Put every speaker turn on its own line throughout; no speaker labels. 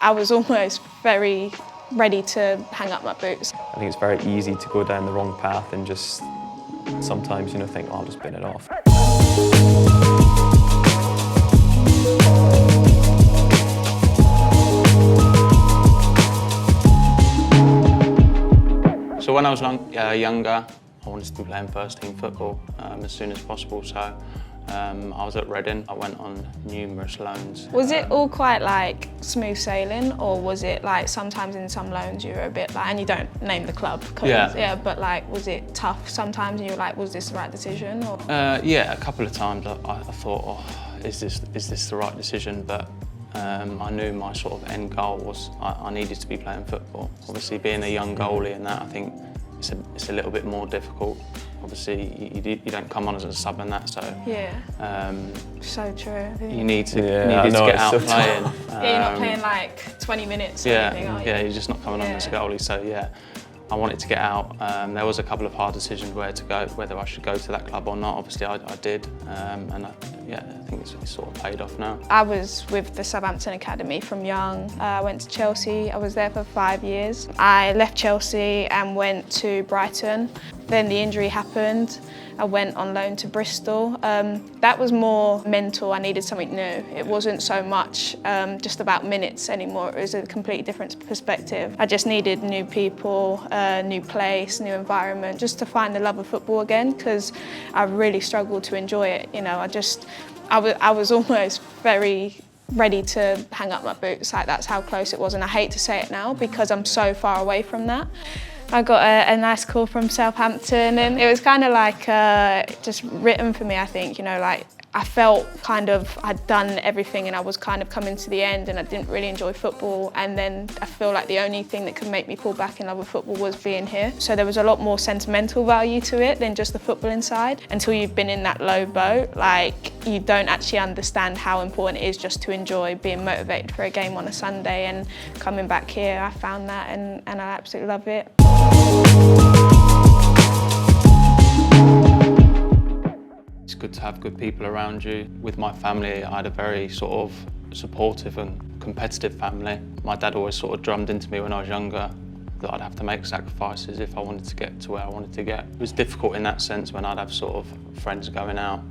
I was almost very ready to hang up my boots.
I think it's very easy to go down the wrong path and just sometimes, think, oh, I'll just bin it off.
So when I was younger, I wanted to be playing first team football as soon as possible. So I was at Reading. I went on numerous loans.
Was it all quite like smooth sailing, or was it like sometimes in some loans you were a bit like, and you don't name the club, yeah, but like was it tough sometimes and you were like, was this the right decision? Or?
Yeah, a couple of times I thought, oh, is this the right decision? But I knew my sort of end goal was I needed to be playing football. Obviously being a young goalie and that, I think it's a little bit more difficult. Obviously, you don't come on as a sub and that, so...
Yeah, so true.
You need to get out
so
playing.
Yeah, you're not playing like 20 minutes or anything, are you?
Yeah, you're just not coming on as a goalie, so yeah. I wanted to get out. There was a couple of hard decisions where to go, whether I should go to that club or not. Obviously, I did, and I think it's sort of paid off now.
I was with the Southampton Academy from young. I went to Chelsea. I was there for 5 years. I left Chelsea and went to Brighton. Then the injury happened. I went on loan to Bristol. That was more mental. I needed something new. It wasn't so much just about minutes anymore. It was a completely different perspective. I just needed new people, new place, new environment, just to find the love of football again, because I really struggled to enjoy it. I was almost very ready to hang up my boots. Like, that's how close it was, and I hate to say it now because I'm so far away from that. I got a nice call from Southampton, and it was kind of like just written for me, I think. Like I felt kind of I'd done everything and I was kind of coming to the end, and I didn't really enjoy football. And then I feel like the only thing that could make me fall back in love with football was being here. So there was a lot more sentimental value to it than just the footballing side. Until you've been in that low boat, like you don't actually understand how important it is just to enjoy being motivated for a game on a Sunday. And coming back here, I found that, and I absolutely love it.
It's good to have good people around you. With my family, I had a very sort of supportive and competitive family. My dad always sort of drummed into me when I was younger that I'd have to make sacrifices if I wanted to get to where I wanted to get. It was difficult in that sense when I'd have sort of friends going out,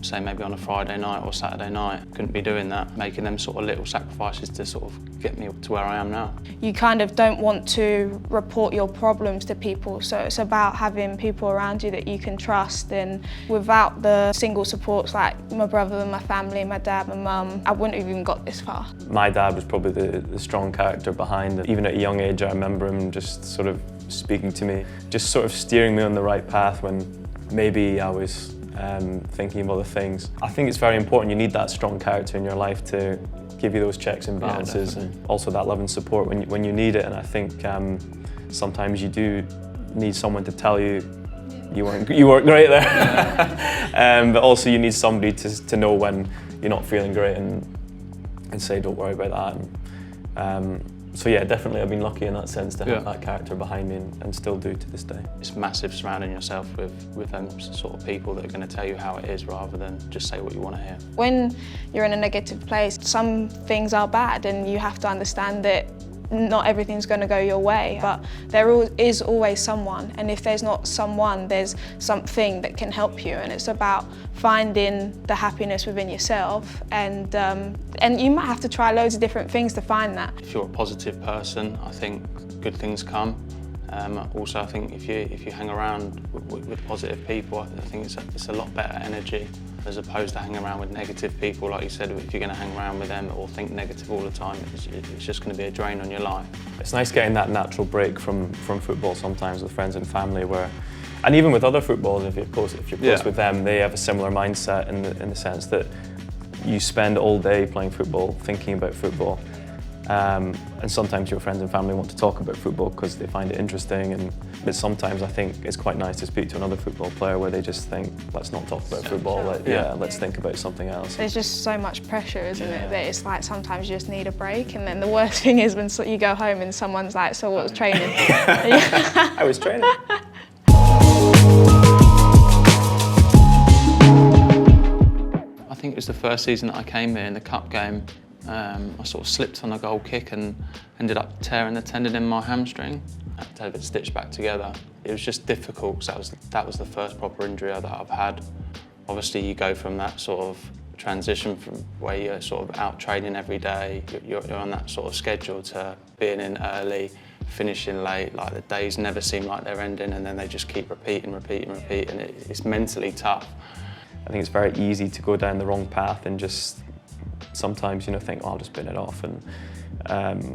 say maybe on a Friday night or Saturday night. Couldn't be doing that, making them sort of little sacrifices to sort of get me to where I am now. You
kind of don't want to report your problems to people, so it's about having people around you that you can trust. And without the single supports like my brother and my family, my dad, my mum, I wouldn't have even got this far.
My dad was probably the strong character behind it. Even at a young age, I remember him just sort of speaking to me, just sort of steering me on the right path when maybe I was thinking of other things. I think it's very important. You need that strong character in your life to give you those checks and balances, and also that love and support when you need it. And I think sometimes you do need someone to tell you you weren't great there, but also you need somebody to know when you're not feeling great and say don't worry about that. So yeah, definitely I've been lucky in that sense to have that character behind me, and still do to this day.
It's massive surrounding yourself with them sort of people that are going to tell you how it is rather than just say what you want to hear.
When you're in a negative place, some things are bad, and you have to understand that not everything's going to go your way, but there is always someone, and if there's not someone, there's something that can help you. And it's about finding the happiness within yourself, and you might have to try loads of different things to find that.
If you're a positive person, I think good things come. Also, I think if you hang around with positive people, I think it's a lot better energy as opposed to hanging around with negative people. Like you said, if you're going to hang around with them or think negative all the time, it's just going to be a drain on your life.
It's nice getting that natural break from football sometimes with friends and family, and even with other footballers, if you're close with them, they have a similar mindset in the sense that you spend all day playing football, thinking about football. And sometimes your friends and family want to talk about football because they find it interesting, but sometimes I think it's quite nice to speak to another football player where they just think, let's not talk about football, let's think about something else.
There's just so much pressure, isn't it, that it's like sometimes you just need a break. And then the worst thing is when you go home and someone's like, so what was training?
I was training.
I think it was the first season that I came here in the cup game. I sort of slipped on a goal kick and ended up tearing the tendon in my hamstring. I had to have it stitched back together. It was just difficult because that was the first proper injury that I've had. Obviously, you go from that sort of transition from where you're sort of out training every day, you're on that sort of schedule, to being in early, finishing late. Like, the days never seem like they're ending, and then they just keep repeating. It's mentally tough.
I think it's very easy to go down the wrong path and just sometimes, think, oh, I'll just bin it off, and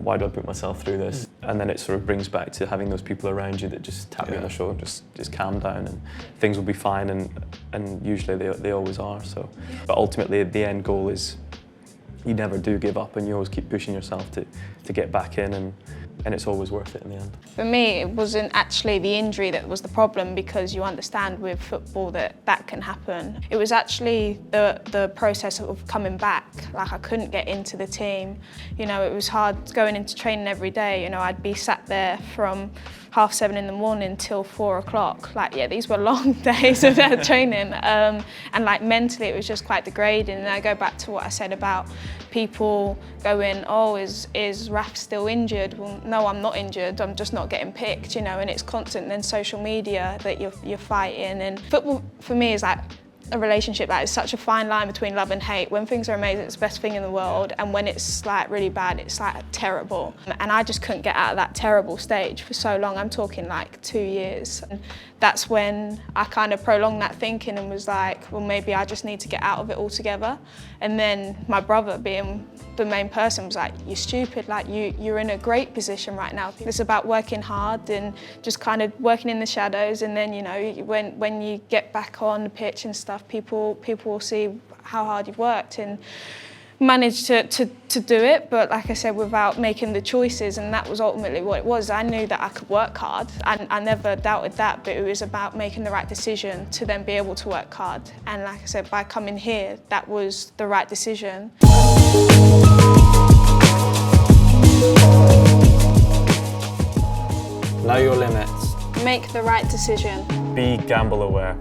why do I put myself through this? And then it sort of brings back to having those people around you that just tap you on the shoulder, just calm down, and things will be fine, and usually they always are. So, but ultimately the end goal is you never do give up, and you always keep pushing yourself to get back in, and it's always worth it in the end. For
me, it wasn't actually the injury that was the problem, because you understand with football that can happen. It was actually the process of coming back. Like, I couldn't get into the team. It was hard going into training every day. I'd be sat there from 7:30 in the morning till 4 o'clock. These were long days of training. And mentally, it was just quite degrading. And I go back to what I said about people going, oh, is Raf still injured? Well, no, I'm not injured. I'm just not getting picked, and it's constant. And then social media that you're fighting. And football for me is like a relationship that is such a fine line between love and hate. When things are amazing, it's the best thing in the world, and when it's really bad, it's terrible. And I just couldn't get out of that terrible stage for so long. I'm talking 2 years. And that's when I kind of prolonged that thinking and was like, well, maybe I just need to get out of it altogether. And then my brother, being the main person, was like, you're stupid, you're in a great position right now. It's about working hard and just kind of working in the shadows, and then, when you get back on the pitch and stuff, people will see how hard you've worked and managed to do it, but like I said, without making the choices, and that was ultimately what it was. I knew that I could work hard, and I never doubted that, but it was about making the right decision to then be able to work hard. And like I said, by coming here, that was the right decision.
Know your limits.
Make the right decision.
Be gamble aware.